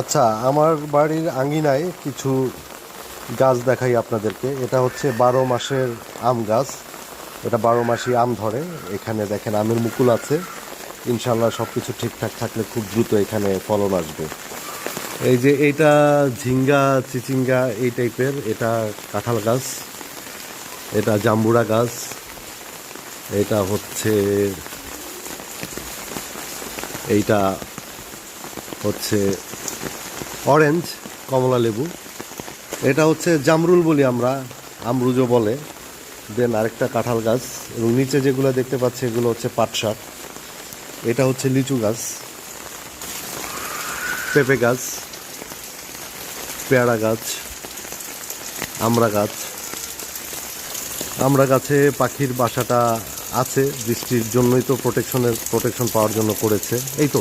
আচ্ছা, আমার বাড়ির আঙিনায় কিছু গাছ দেখাই আপনাদেরকে। এটা হচ্ছে 12 মাসের আম গাছ। এটা 12 মাসই আম ধরে। এখানে দেখেন আমের মুকুল আছে। ইনশাল্লাহ সব কিছু ঠিকঠাক থাকলে খুব দ্রুত এখানে ফলন আসবে। এই যে এইটা ঝিঙ্গা চিচিঙ্গা এই টাইপের, এটা কাঁঠাল গাছ, এটা জাম্বুরা গাছ, এটা হচ্ছে এইটা হচ্ছে অরেঞ্জ কমলা লেবু, এটা হচ্ছে জামরুল বলি আমরা, আমরুজও বলে। দেন আরেকটা কাঁঠাল গাছ, এবং নিচে যেগুলো দেখতে পাচ্ছি এগুলো হচ্ছে পাট শাক। এটা হচ্ছে লিচু গাছ, পেঁপে গাছ, পেয়ারা গাছ, আমড়া গাছ। আমড়া গাছে পাখির বাসাটা আছে, বৃষ্টির জন্যই তো প্রোটেকশন পাওয়ার জন্য করেছে। এই তো